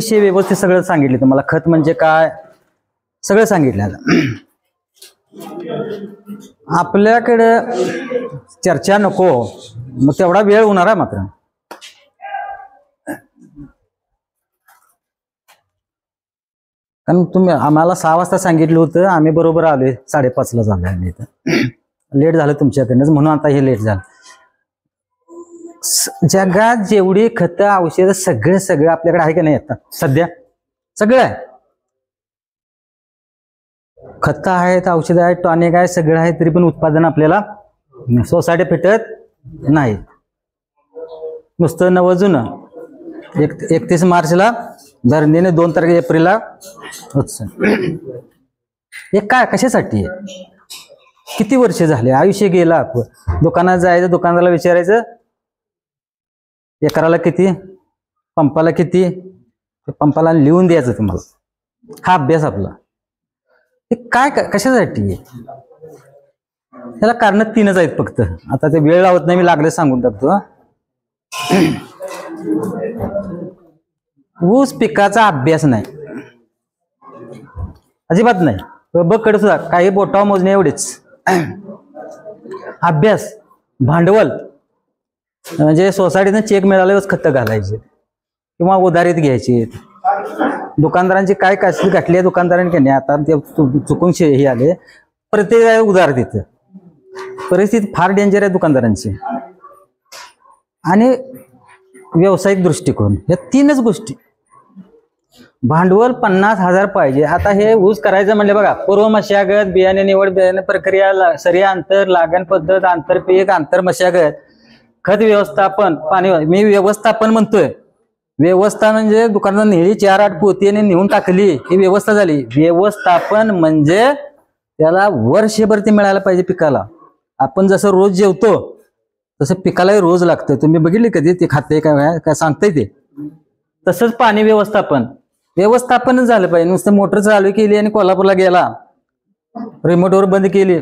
विषय व्यवस्थित सगळं सांगितले तुम्हाला. खत म्हणजे काय सगळं सांगितलं. आपल्याकडे चर्चा नको, मग तेवढा वेळ होणार आहे मात्र. कारण तुम्ही आम्हाला 6 वाजता सांगितलं होतं, आम्ही बरोबर आलोय 5:30ला झालं. आम्ही इथं लेट झालं तुमच्याकडनंच, म्हणून आता हे लेट झालं. जगात जेवढी खतं औषधं सगळं आपल्याकडे आहे की नाही आता सध्या? सगळं आहे. खतं आहेत, औषधं आहेत, टॉनिक आहे, सगळं आहे. तरी पण उत्पादन आपल्याला सोसायटी भेटत नाही. नुसतं नवं जुनं. 31 मार्चला धरणीने 2 तारीख एप्रिलला हे काय कशासाठी आहे? किती वर्ष झाले? आयुष्य गेलं. आपण दुकानात जायचं, दुकानदाराला विचारायचं एकराला किती, पंपाला किती, पंपाला लिहून द्यायचं तुम्हाला. हा अभ्यास आपला. हे काय कशासाठी आहे? त्याला कारण 3च आहेत फक्त. आता ते वेळ लावत नाही, मी लागले सांगून टाकतो. ऊस पिकाचा अभ्यास नाही, अजिबात नाही. बघ सुद्धा काही बोटावर मोजणे एवढेच. अभ्यास, भांडवल म्हणजे सोसायटीनं चेक मिळाल्यावर खतं घालायचे किंवा उधारीत घ्यायची. दुकानदारांची काय काशी घातली आहे दुकानदारांनी की नाही, आता ते चुकून हे आले. प्रत्येक उधार तिथं. परिस्थिती फार डेंजर आहे दुकानदारांची. आणि व्यावसायिक दृष्टिकोन, या 3च गोष्टी. भांडवल 50,000 पाहिजे. आता हे ऊस करायचं म्हणले बघा, पूर्व मशागत, बियाणे निवड, बियाणे प्रक्रिया, सरी अंतर, लागण पद्धत, आंतरपीक, आंतर मशागत, खत व्यवस्थापन, पाणी. मी व्यवस्थापन म्हणतोय. व्यवस्था म्हणजे दुकानात नेली 4-8 पोतीने नेऊन टाकली, ही व्यवस्था झाली. व्यवस्थापन म्हणजे त्याला वर्षभर ते मिळायला पाहिजे पिकाला. आपण जसं रोज जेवतो तसं पिकालाही रोज लागतं. तुम्ही बघितले कधी ते खाते काय सांगताय ते? तसंच पाणी व्यवस्थापन झालं पाहिजे. नुसतं मोटर चालू केली आणि कोल्हापूरला गेला, रिमोटवर बंद केली,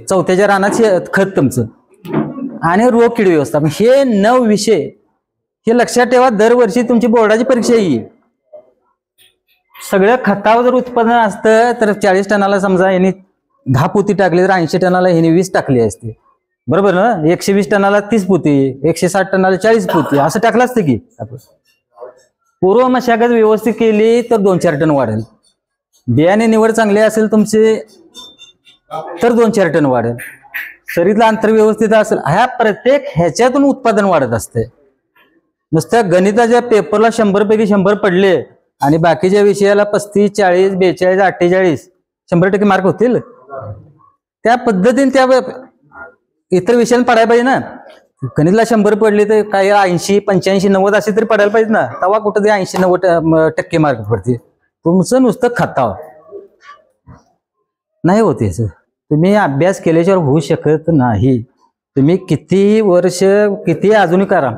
4थ्याच्या रानाची खत तुमचं. आणि रोग कीड व्यवस्थापन, हे 9 विषय हे लक्षात ठेवा. दरवर्षी तुमची बोर्डाची परीक्षा येईल. सगळं खतावर जर उत्पादन असतं तर 40 टनाला समजा यांनी 10 पोती टाकली तर 80 टनाला ह्याने 20 टाकली असते, बरोबर ना? 120 टनाला 30 पोती, 160 टनाला 40 पोती असं टाकलं असतं की. पूर्व मशागत व्यवस्थित केली तर 2-4 टन वाढेल. बियाणे निवड चांगली असेल तुमचे तर 2-4 टन वाढेल. शरीरातलं अंतर व्यवस्थित असेल, ह्या प्रत्येक ह्याच्यातून उत्पादन वाढत असते. नुसत्या गणिताच्या पेपरला 100 पैकी 100 पडले आणि बाकीच्या विषयाला 35, 40, 42, 48 100% मार्क होतील. त्या पद्धतीने त्या इतर विषयांना पडायला पाहिजे ना. गणितला 100 पडले तर काही 80, 85, 90 असे तरी पडायला पाहिजे ना. तेव्हा कुठं ते 80-90% मार्क पडते. तुमचं नुसतं खतावर नाही होत. याचं तुम्ही अभ्यास केल्याशिवाय होऊ शकत नाही. तुम्ही किती वर्ष किती अजूनही करा,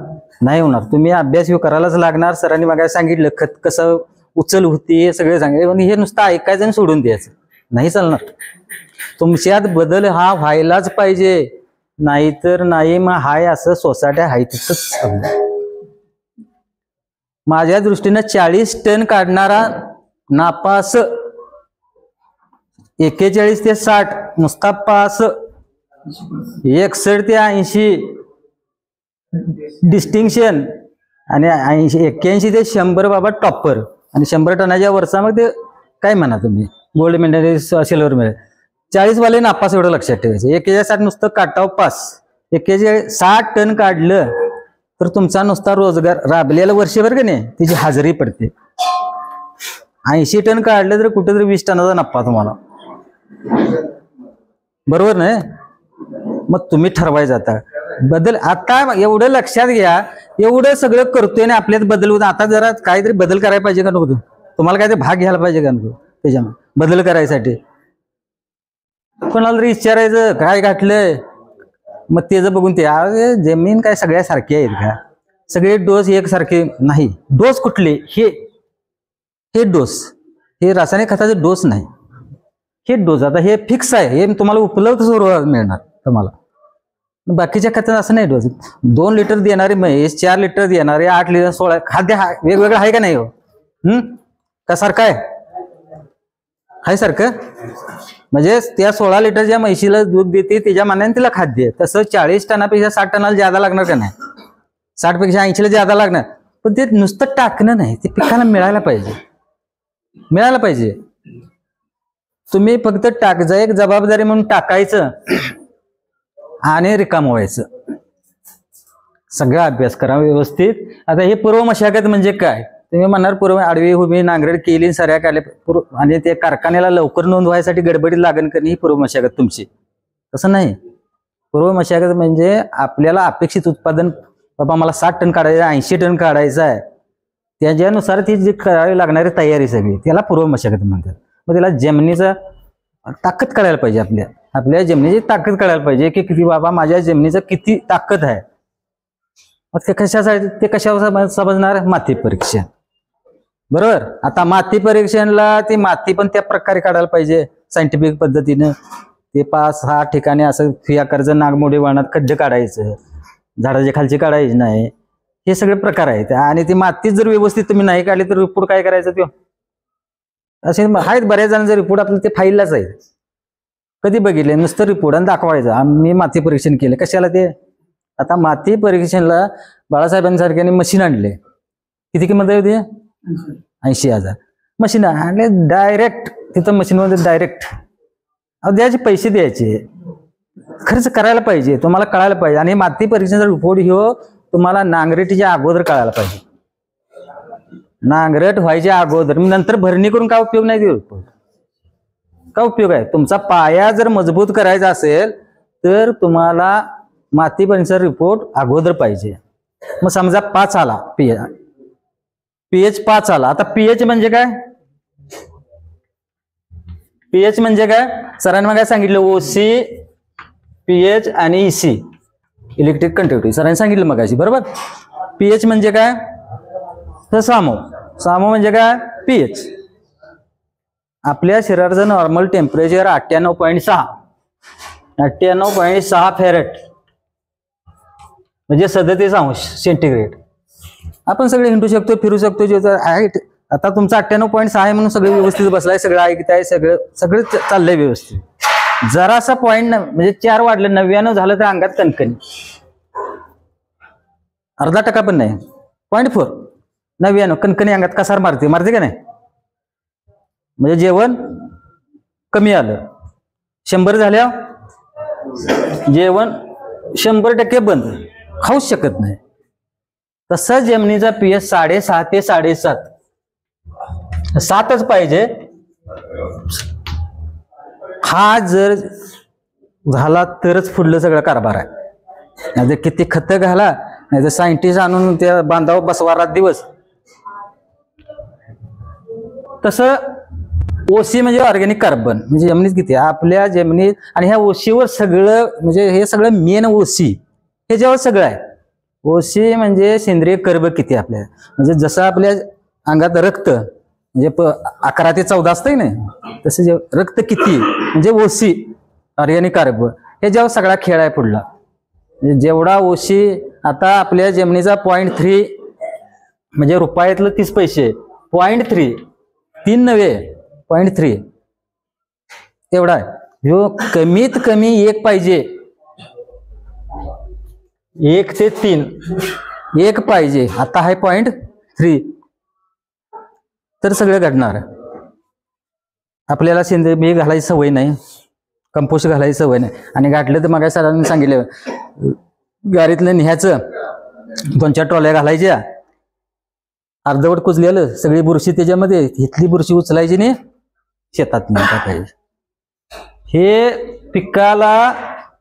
नाही होणार. तुम्ही अभ्यास करायलाच लागणार. सरांनी मागे सांगितलं खत कसं उचल होती हे सगळे सांगितलं. हे नुसतं ऐकायचं आणि सोडून द्यायचं नाही चालणार. तुमच्यात बदल हा व्हायलाच पाहिजे, नाहीतर नाही. मग हाय असं सोसायट्या हाय तसंच. माझ्या दृष्टीनं 40 टन काढणारा नापास, 41 ते 60 नुसता पास, 61 ते 80 डिस्टिंक्शन आणि 81 ते 100 बाबा टॉपर. आणि 100 टनाच्या वरचा मग ते काय म्हणा तुम्ही, गोल्ड मेडल, सिल्वर मेडल. 40 वाले नापास, एवढं लक्षात ठेवायचं. 61 नुसतं काटाव पास. 60 टन काढलं तर तुमचा नुसता रोजगार राबलेला वर्षभर का नाही त्याची हजेरी पडते. 80 टन काढलं तर कुठेतरी 20 टनाचा नफा तुम्हाला, बरोबर नाही? मग तुम्ही ठरवायचं आता बदल. आता एवढं लक्षात घ्या, एवढं सगळं करतोय आणि आपल्यात बदल होत. आता जरा काहीतरी बदल करायला पाहिजे का नको? तुम्हाला काहीतरी भाग घ्यायला पाहिजे का नको त्याच्यामध्ये बदल करायसाठी? कोणाला तरी विचारायचं काय घातलंय, मग त्याचं बघून ते जमीन काय सगळ्या सारखी आहेत का? सगळे डोस एकसारखे नाही. डोस कुठले? हे डोस, हे रासायनिक खताचे डोस नाही. हे डोस आता हे फिक्स आहे, हे तुम्हाला उपलब्ध स्वरूपात मिळणार तुम्हाला. बाकीच्या खतात असं नाही डोस. 2 लिटर देणारी म्हैस 4 लिटर देणारे 8 लिटर 16 खाद्य वेगवेगळं आहे का नाही हो? का सारखं आहे सारखं? म्हणजे त्या 16 लिटरच्या म्हैशीला दूध देते त्याच्या मानाने तिला खाद्य, तसं 40 टनापेक्षा 60 टनाला ज्यादा लागणार का नाही? 60 पेक्षा 80ला ज्यादा लागणार. पण ते नुसतं टाकणं नाही, ते पिकाला मिळायला पाहिजे. तुम्ही फक्त एक जबाबदारी म्हणून टाकायचं आणि रिकाम व्हायचं. सगळा अभ्यास करा व्यवस्थित. आता हे पूर्व मशागत म्हणजे काय? तुम्ही म्हणणार पूर्व आडवी उभी नांगरट केली सऱ्या काढल्या आणि ते कारखान्याला लवकर नोंद व्हायसाठी गडबडीत लागण करणे ही पूर्व मशागत तुमची. तसं नाही. पूर्व मशागत म्हणजे आपल्याला अपेक्षित उत्पादन, बाबा मला 60 टन काढायचं 80 टन काढायचं आहे, त्याच्यानुसार ती जी करावी लागणारी तयारी सगळी त्याला पूर्व मशागत म्हणतात. मग त्याला जमिनीचा ताकद कळायला पाहिजे, आपल्या जमिनीची ताकद कळायला पाहिजे की किती बाबा माझ्या जमिनीचं किती ताकद आहे. मग ते कशासाठी, ते कशावर समजणार? माती परीक्षण. बरोबर. आता माती परीक्षणला ती माती पण त्या प्रकारे काढायला पाहिजे सायंटिफिक पद्धतीनं. ते 5-6 ठिकाणी असं फियाकरचं नागमोडी वळणात खड्डे काढायचं, झाडाच्या खालची काढायची नाही, हे सगळे प्रकार आहेत. आणि ती माती जर व्यवस्थित तुम्ही नाही काढली तर रिपोर्ट काय करायचं? तो असे आहेत बऱ्याच जणांचे रिपोर्ट आपलं ते फाईललाच आहे. कधी बघितले? नुसतं रिपोर्ट आणि दाखवायचं आम्ही माती परीक्षण केलं. कशाला ते? आता माती परीक्षणला बाळासाहेबांसारख्याने मशीन आणले. किती किंमत आहे होती? 80,000. मशीन आणले डायरेक्ट तिथं मशीनमध्ये डायरेक्ट द्यायचे, पैसे द्यायचे, खर्च करायला पाहिजे, तुम्हाला कळायला पाहिजे. आणि माती परीक्षणाचा रिपोर्ट ह्यो तुम्हाला नांगरटीच्या अगोदर कळायला पाहिजे. नांगरट व्हायच्या अगोदर. नंतर भरणी करून काय उपयोग नाही. रिपोर्ट का उपयोग आहे? तुमचा पाया जर मजबूत करायचा असेल तर तुम्हाला माती परीक्षणाचा रिपोर्ट अगोदर पाहिजे. मग समजा 5 आला पीएच 5 आला. आता पीएच म्हणजे काय? पीएच म्हणजे काय? सरांनी मग काय सांगितलं? ओसी, पीएच आणि ईसी, इलेक्ट्रिक कंडक्टिव्हिटी, सरांनी सांगितलं मगाशी. बरोबर. पीएच म्हणजे काय? तर सामो म्हणजे काय? पीएच. आपल्या शरीराचं नॉर्मल टेम्परेचर 98.6 फॅरेट म्हणजे 37 सेंटीग्रेड. आपण सगळे हिंडू शकतो, फिरू शकतो. जे आहे आता तुमचं 98.6 आहे म्हणून सगळं व्यवस्थित बसलाय, सगळं ऐकताय, सगळं चाललंय व्यवस्थित. जरासा पॉईंट म्हणजे 4 वाढलं 99 झालं तर अंगात कणकणी, अर्धा टक्का पण नाही. 0.4 99 कणकणी अंगात कसार मारते का नाही? म्हणजे जेवण कमी आलं. 100 झाल्या जेवण 100% बंद, खाऊच शकत नाही. तसा जमिनीचा पीएच 6.5 ते 7.5 7च पाहिजे. हा जर झाला तरच पुढलं सगळं कारभार आहे. नाही तर किती खत घाला, नाही तर सायंटिस्ट आणून त्या बांधावर बसवा रात दिवस. तसं ओसी म्हणजे ऑर्गॅनिक कार्बन, म्हणजे जमिनीत किती आपल्या जमिनीत. आणि ह्या ओसीवर सगळं म्हणजे हे सगळं मेन ओसी ह्याच्यावर सगळं आहे. ओसी म्हणजे सेंद्रिय कर्ब किती आपल्या, म्हणजे जसं आपल्या अंगात रक्त म्हणजे 11 ते 14 असतंय ना, तसं जे रक्त किती म्हणजे ओसी ऑर्गॅनिक कार्ब ह्याच्यावर सगळा खेळ आहे पुढला. म्हणजे जेवढा ओसी आता आपल्या जमिनीचा 0.3 म्हणजे रुपयातलं 30 पैसे 0.3 3 नव्हे 0.3 एवढा आहे. ह्यो कमीत कमी 1 पाहिजे. 1 ते 3 1 पाहिजे. आता आहे 0.3 तर सगळं घडणार. आपल्याला सेंद्रिय बी घालायची सवय नाही, कंपोस्ट घालायची सवय नाही. आणि घातलं तर मग सरांनी सांगितलं गाडीतलं न्यायचं, 2-4 ट्रॉल्या घालायच्या, अर्धवट कुजलेलं सगळी बुरशी त्याच्यामध्ये, इथली बुरशी उचलायची नाही शेतात टाकायची. हे पिकाला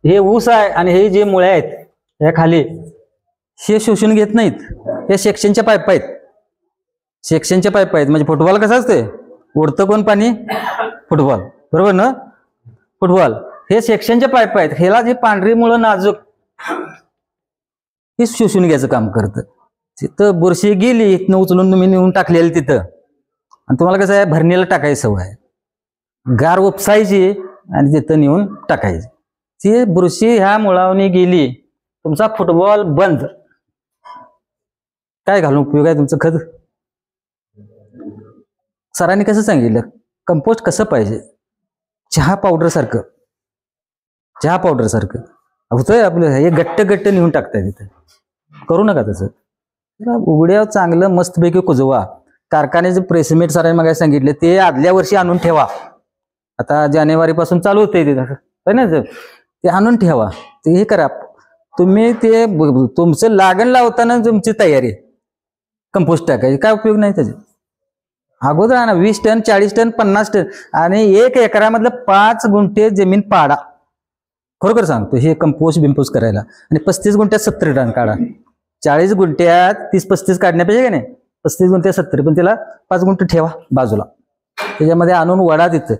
हे ऊस आहे आणि हे जे मुळे आहेत या खाली हे शोषून घेत नाहीत. हे सेक्शनच्या पाईप आहेत, सेक्शनच्या पाईप आहेत. म्हणजे फुटबॉल कसं असते, उडतं कोण पाणी? फुटबॉल. बरोबर ना? फुटबॉल हे सेक्शनच्या पाईप आहेत. ह्याला जे पांढरी मुळं नाजूक हे शोषून घ्यायचं काम करतं. तिथं बुरशी गेली इथनं उचलून तुम्ही नेऊन टाकलेली तिथं. आणि तुम्हाला कसं आहे, भरणीला टाकायची सवय आहे, गार उपसायची आणि तिथं नेऊन टाकायची. ती बुरशी ह्या मुळावणी गेली, तुमचा फुटबॉल बंद. काय घालून उपयोग आहे तुमचं खत? सरांनी कसं सांगितलं, कंपोस्ट कसं पाहिजे, चहा पावडर सारखं होतंय आपलं. हे गट्ट नेऊन टाकताय तिथे, करू नका तसं. उघड्यावर चांगलं मस्तपैकी कुजवा. कारखान्याचे प्रेसमेट सरांनी मग सांगितले ते आदल्या वर्षी आणून ठेवा. आता जानेवारीपासून चालू होतंय ते ना, ते आणून ठेवा. ते हे करा तुम्ही, ते तुमचं लागण लावताना तुमची तयारी कंपोस्ट टाकायची. काय उपयोग नाही त्याचे. अगोदर आणा 20 टन 40 टन 50 टन आणि 1 एकरामधलं 5 गुंठे जमीन पाडा. खरोखर सांगतो, हे कंपोस्ट बिंपोस्ट करायला. आणि 35 गुंठ्यात 70 टन काढा. 40 गुंठ्यात 30-35 काढण्यापेक्षा का नाही, 35 गुंठ्यात 70, पण त्याला 5 गुंठे ठेवा बाजूला. त्याच्यामध्ये आणून वडा देतं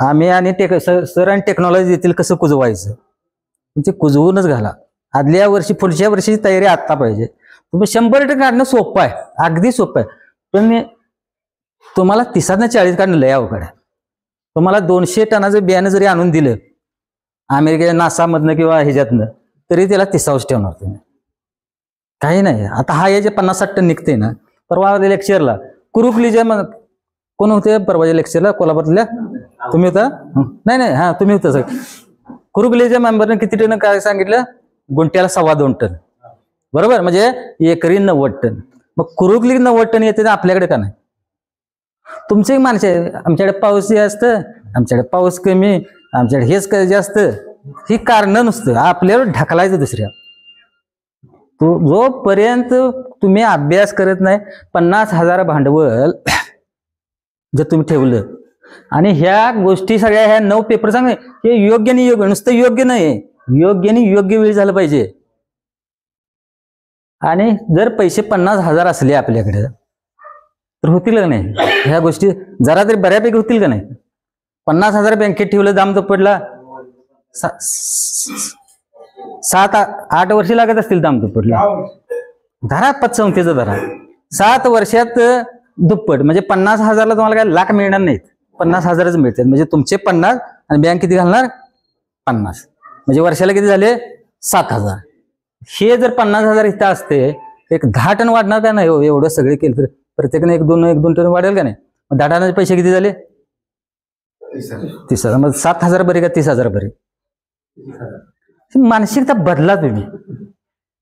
आम्ही, आणि सर आणि टेक्नॉलॉजी देतील कसं कुजवायचं. ते कुजवूनच घाला. आदल्या वर्षी पुढच्या वर्षीची तयारी आत्ता पाहिजे. तुम्ही 100 काढणं सोपं आहे, अगदी सोपं आहे. पण तुम्हाला 30 ना 40 काढणं लय अवघड आहे. तुम्हाला 200 टनाचं बियाणं जरी आणून दिलं अमेरिकेच्या नासामधनं किंवा ह्याच्यातनं, तरी त्याला 30 ठेवणार तुम्ही. काही नाही. आता हा याचे 50-60 टन निघते ना. परवा लेक्चरला कुरुकलीच्या कोण होते परवाच्या लेक्चरला कोल्हापूरल्या? तुम्ही होता? नाही, हा तुम्ही होता सर. कुरुकलीच्या मेंबरने किती टन काय सांगितलं? गुंट्याला 2.25 टन. बरोबर, म्हणजे एकरी 90 टन. मग कुरुकली 90 टन येते ना, आपल्याकडे का नाही? तुमचे माणसं आहे, आमच्याकडे पाऊस जास्त, आमच्याकडे पाऊस कमी, आमच्याकडे हेच जास्त. ही कारण नुसतं आपल्यावर ढकलायचं दुसऱ्या. जोपर्यंत तुम्ही अभ्यास करत नाही, 50,000 भांडवल जर तुम्ही ठेवलं आणि ह्या गोष्टी सगळ्या ह्या 9 पेपर सांग, हे योग्य आणि योग्य, नुसतं योग्य नाही, योग्य आणि योग्य वेळ झालं पाहिजे. आणि जर पैसे 50,000 असले आपल्याकडे तर होतील का नाही ह्या गोष्टी? जरा तरी बऱ्यापैकी होतील का नाही? 50,000 बँकेत ठेवलं, दाम दुप्पटला 7-8 वर्ष लागत असतील दाम दुप्पटला. धरा 5 धरा, 7 वर्षात दुप्पट. म्हणजे 50,000ला तुम्हाला काय लाख मिळणार नाहीत, 50,000च मिळतात. म्हणजे तुमचे 50 आणि बँक किती घालणार? 50. म्हणजे वर्षाला किती झाले? 7,000. हे जर 50,000 इथं असते, एक 10 टन वाढणार का नाही? एवढं सगळे केलं तर प्रत्येकाने 1-2 टन वाढेल का नाही? मग 10 टनाचे पैसे किती झाले? 30,000. मग 7,000 बरे का 30,000 बरे? मानसिकता बदला तुम्ही.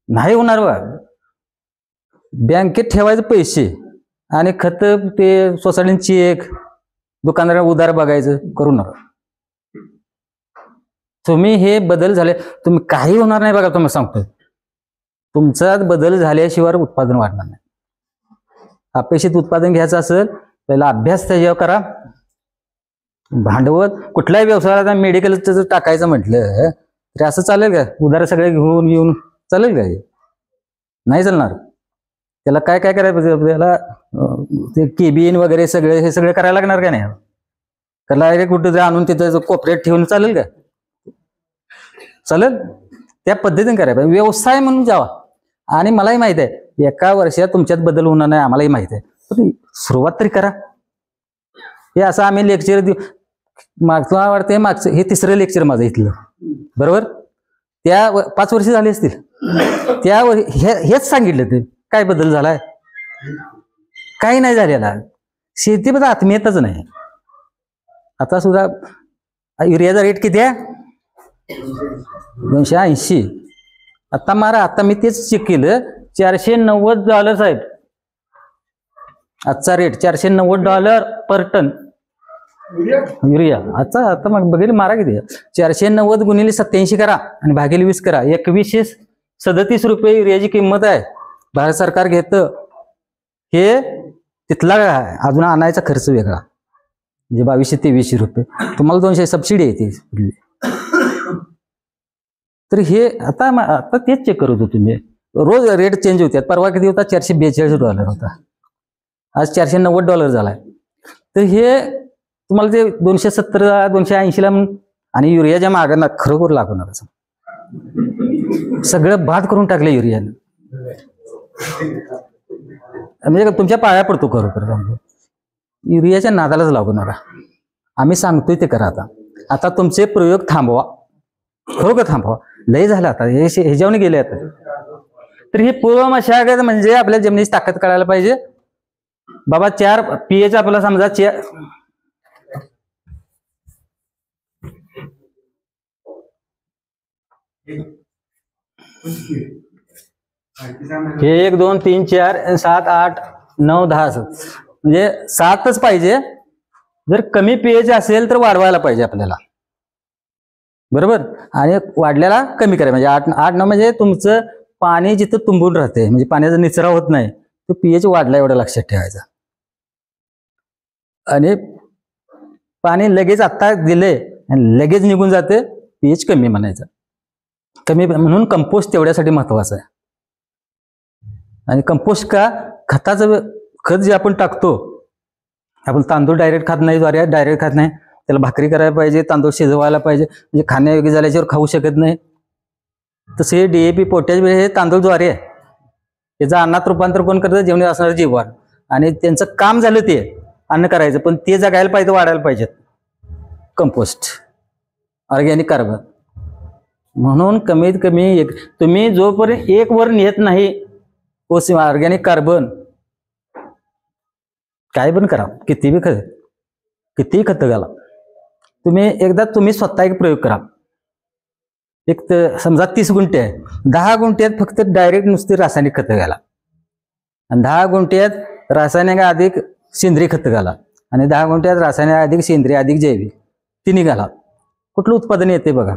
नाही होणार बा. बँकेत ठेवायचे पैसे आणि खत ते सोसायटीचे चेक, दुकानदारांना उधार बघायचं करू नका. तुम्ही हे बदल झाले, तुम्ही काही होणार नाही बघा. तुम्ही सांगतो, तुमचा बदल झाल्याशिवाय उत्पादन वाढणार नाही. अपेक्षित उत्पादन घ्यायचं असेल पहिला अभ्यास त्याच्यावर करा. भांडवल कुठल्याही व्यवसायाला मेडिकलचं जर टाकायचं म्हटलं तर असं चालेल का? उधार सगळे घेऊन चालेल का? नाही चालणार. त्याला काय करायला पाहिजे आपल्याला? ते केबिन वगैरे सगळे हे सगळे करायला लागणार का नाही? त्याला कुठं जर आणून तिथं कोपऱ्यात ठेवून चालेल का? चालेल. त्या पद्धतीने करायला पाहिजे. व्यवसाय म्हणून जावा. आणि मलाही माहित आहे एका वर्षात तुमच्यात बदल होणार नाही, आम्हालाही माहित आहे. पण सुरुवात तरी करा. हे असं आम्ही लेक्चर देऊ, मागचं वाटतं मागचं हे 3रं लेक्चर माझं इथलं. बरोबर, त्या 5 वर्ष झाली असतील, त्या हेच सांगितलं. ते काय बदल झालाय? काही नाही झालेला. शेतीमध्ये आत्मीयताच नाही. आता सुद्धा युरियाचा रेट किती आहे? 280. आता मारा. आता मी तेच चेक केलं, $490 साहेब आजचा रेट. $490 पर टन युरिया. आता मग बघेल मारा किती. 490 गुणिले 87 करा आणि भागिले 20 करा. 2137 रुपये युरियाची किंमत आहे. भारत सरकार घेतं. हे तिथला अजून आणायचा खर्च वेगळा, म्हणजे 2200-2300 रुपये. तुम्हाला 200 सबसिडी येते. तर हे आता तेच चेक करत होतो मी. रोज रेट चेंज होतात. परवा किती होता? $442 होता. आज $490 झालाय. तर हे तुम्हाला ते 270-280ला आणि युरियाच्या मागांना खरोखर लागणार. सगळं बाद करून टाकलं युरियानं. म्हणजे तुमच्या पाया पडतो खरोखर. युरियाच्या नादालाच लागू नका. आम्ही सांगतोय ते करा. आता तुमचे प्रयोग थांबवा. खरोखर थांबवा. लय झालं आता ह्याच्यावर गेले आता. तर ही पूर्व मशागत म्हणजे आपल्या जमिनीची ताकद कळायला पाहिजे बाबा. 4 pH आपल्याला समजा हे 1 2 3 4 7 8 9 10 म्हणजे 7च पाहिजे. जर कमी pH असेल तर वाढवायला पाहिजे आपल्याला, बरोबर. आणि वाढल्याला कमी करायला म्हणजे 8 9 म्हणजे तुमचं पाणी जिथं तुंबून राहते म्हणजे पाण्याचा निचरा होत नाही तो pH वाढला एवढं लक्षात ठेवायचं. आणि पाणी लगेच आत्ता दिले आणि लगेच निघून जाते pH कमी म्हणायचं. कमी म्हणून कंपोस्ट तेवढ्यासाठी महत्वाचं आहे. आणि कंपोस्ट का खताचं खत जे आपण टाकतो, आपण तांदूळ डायरेक्ट खात नाही, ज्वारी डायरेक्ट खात नाही, त्याला भाकरी करायला पाहिजे, तांदूळ शिजवायला पाहिजे, म्हणजे खाण्यायोग्य झाल्याच्यावर खाऊ शकत नाही. तसे DAP पोटॅश हे तांदूळ ज्वारी आहे, त्याचं अन्नात रूपांतर कोण करतं? जेवणी असणारं जीवाण. आणि त्यांचं काम झालं ते अन्न करायचं, पण ते जगायला पाहिजे, वाढायला पाहिजेत कंपोस्ट ऑर्गॅनिक कार्बन. म्हणून कमीत कमी तुम्ही जोपर्यंत 1 वर नेत नाही ऑर्गॅनिक कार्बन, काय पण करा, कितीही खत घाला, तुम्ही स्वतः एक प्रयोग करा. एक तर समजा 30 गुंठे आहे, 10 गुंठ्यात फक्त डायरेक्ट नुसती रासायनिक खतं घाला आणि 10 गुंठ्यात रासायनिक अधिक सेंद्रिय खतं घाला आणि 10 गुंठ्यात रासायनिक अधिक सेंद्रिय अधिक जैविक तिन्ही घाला. कुठलं उत्पादन येते बघा.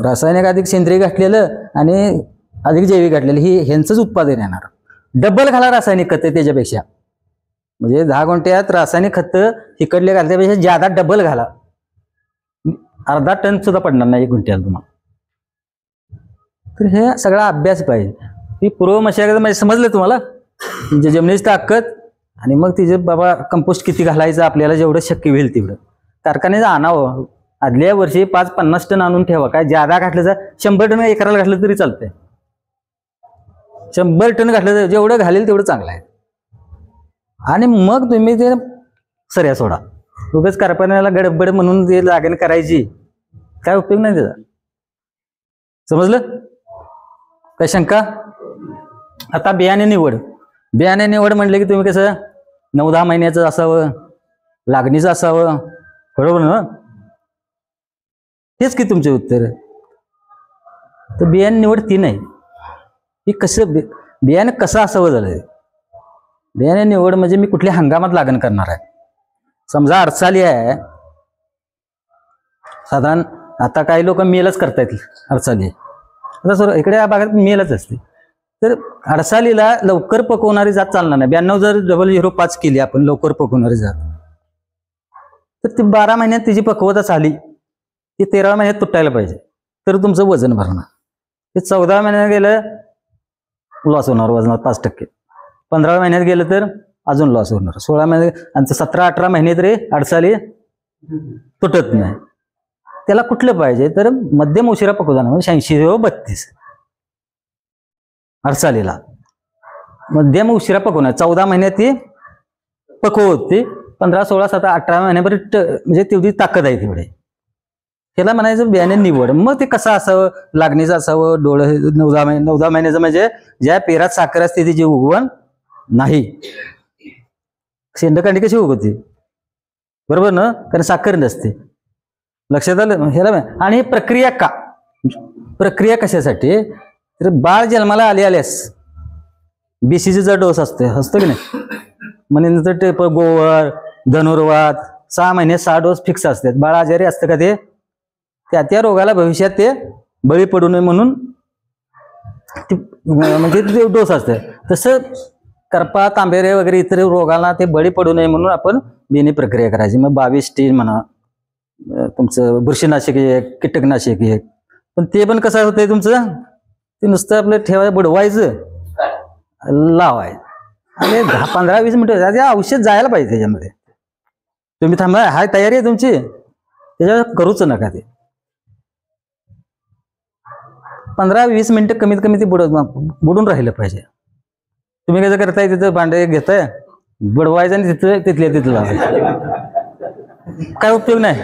रासायनिक अधिक सेंद्रिय घातलेलं आणि अधिक जैविक घातलेलं ह्यांचंच उत्पादन येणार. डबल घाला रासायनिक खतं त्याच्यापेक्षा, म्हणजे 10 गुंठ्यात रासायनिक खतं तिकडले घालण्यापेक्षा ज्यादा डबल घाला. अर्धा टन सुद्धा पडणार नाही 1 गुंठ्याला तुम्हाला. तर हे सगळा अभ्यास पाहिजे. ही पूर्व मशागत म्हणजे समजलं तुम्हाला, म्हणजे जमिनीची ताकद आणि मग तिचे बाबा कंपोस्ट किती घालायचं आपल्याला जेवढं शक्य होईल तेवढं कारखान्याचं आणावं. आदल्या वर्षी 5-50 टन आणून ठेवा. काय ज्यादा घातलं तर 100 टन एकराला घातलं तरी चालतंय. 100 टन घातलं तर जेवढं घालेल तेवढं चांगलं आहे. आणि मग तुम्ही ते सऱ्या सोडा. उगाच कारखान्याला गडबड म्हणून ते लागण करायची, काय उपयोग नाही त्याचा. समजलं काय? शंका? आता बियाणे निवड म्हणले की तुम्ही कसं 9-10 महिन्याचं असावं, लागणीचं असावं, बरोबर ना? हेच की तुमचे उत्तर. तर बियाणे निवड ती नाही, ही कसं बियाणे कसं असावं झालं. बियाणे निवड म्हणजे मी कुठल्या हंगामात लागण करणार आहे. समजा अडसाली आहे, साधारण आता काही लोक मेलच करतायत अडसाली. आता सर इकडे या भागात मेलच असते. तर अडसालीला लवकर पकवणारी जात चालणार नाही. 92 जर 0005 केली आपण लवकर पकवणारी जात, तर ती 12 महिन्यात तिची पकवता झाली, ती 13 महिन्यात तुटायला पाहिजे, तर तुमचं वजन भरणार. ते 14 महिन्यात गेलं लॉस होणार वजनात 5%. 15 महिन्यात गेलं तर अजून लॉस होणार. 16 महिने आणि 17-18 महिने तरी अडसाली तुटत नाही. त्याला कुठलं पाहिजे तर मध्यम उशिरा पकवताना म्हणजे 86-32 अडसालीला मध्यम उशिरा पकवणार. 14 महिन्यात ती पकवते, 15, 16, 17, 18 महिन्यापर्यंत म्हणजे तेवढी ताकद आहे तेवढे. त्याला म्हणायचं बियाणे निवड. मग ते कसं असावं? लागणीचं असावं. डोळं 9-10 महिन्याचं म्हणजे ज्या पेरात साखर असते तिची उगवण नाही. शेंडकांडी कशी उगवते? बरोबर ना, कारण साखर नसते. लक्षात आलं ह्याला. आणि प्रक्रिया कशासाठी? तर बाळ जन्माला आल्यास BCGचा डोस असतो की नाही, म्हणजे नंतर गोवर धनुर्वात 6 महिने 6 डोस फिक्स असतात. बाळ आजारी असतं का ते त्या रोगाला भविष्यात ते बळी पडू नये म्हणून म्हणजे ते डोस असते. तसं करपा तांबेरे वगैरे इतर रोगाला ते बळी पडू नये म्हणून आपण बियाणे प्रक्रिया करायची. मग 22T म्हणा, तुमचं बुरशीनाशक एक, कीटकनाशक एक. पण ते पण कसं होतंय तुमचं, ते नुसतं आपलं ठेवायचं, बुडवायचं, लावायचं आणि 10-15-20 मिनिटं औषध जायला पाहिजे त्याच्यामध्ये. तुम्ही थांबा, हाय तयारी आहे तुमची, त्याच्यावर करूच नका. ते 15-20 मिनिटं कमीत कमी ते बुडून राहिलं पाहिजे. तुम्ही कसं करताय, तिथं भांडे घेताय, बुडवायचं आणि तिथल्या तिथं लावायचं, काय उपयोग नाही.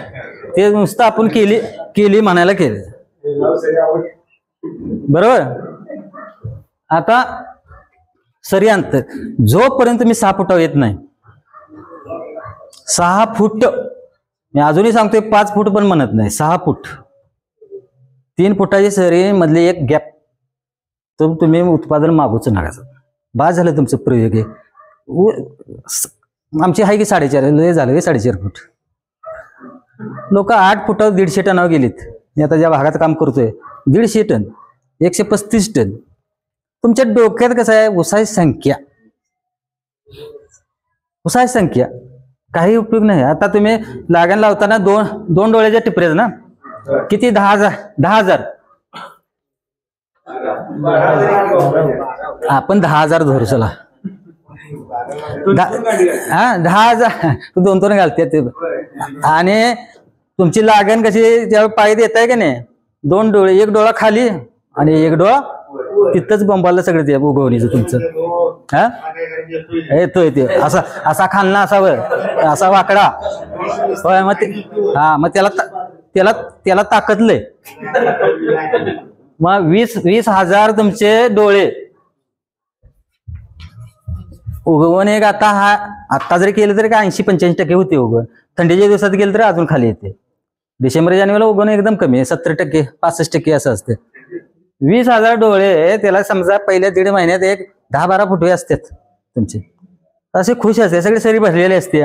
ते नुसतं आपण केली केली म्हणायला केलं. बरोबर. आता सरी अंतर जोपर्यंत मी 6 फुटावर येत नाही, 6 फूट, मी अजूनही सांगतोय 5 फूट पण म्हणत नाही, 6 फूट, 3 फुटाची सरी मधले एक गॅप, तर तुम्ही उत्पादन मागूच नका. बाद झालं तुमचं प्रयोग आहे. आमची आहे की 4.5 झालं 4.5 फूट. लोक 8 फुटावर 150 टनावर गेलीत. मी आता ज्या भागात काम करतोय 150 टन, 135 टन. तुमच्या डोक्यात कसं आहे, उसाची संख्या काही उपयोग नाही. आता तुम्ही लागण लावताना दोन डोळ्याच्या टिपऱ्याच ना, किती 10,000 आपण 10,000 धरू चला. 10,000 2 घालते ते. आणि तुमची लागण कशी त्यावेळी पाय देत आहे का नाही, 2 डोळे, एक डोळा खाली आणि एक डोळा तिथंच बंबाला सगळं ते उगवणीचं तुमचं. हा येतोय ते असा खालना असावं, असा वाकडा. होय. मग त्याला ताकदलंय. मग 20,000 तुमचे डोळे उगवण एक आता जरी केलं तरी काय 80-85% होते उगवण. थंडीच्या दिवसात गेलं तरी अजून खाली येते. डिसेंबर जानेवारीला उगवण एकदम कमी आहे, 70%, 65% असं असते. 20,000 डोळे, त्याला समजा पहिल्या 1.5 महिन्यात एक 10-12 फुटवे असतात तुमचे. असे खुश असते, सगळे सरी भरलेले असते.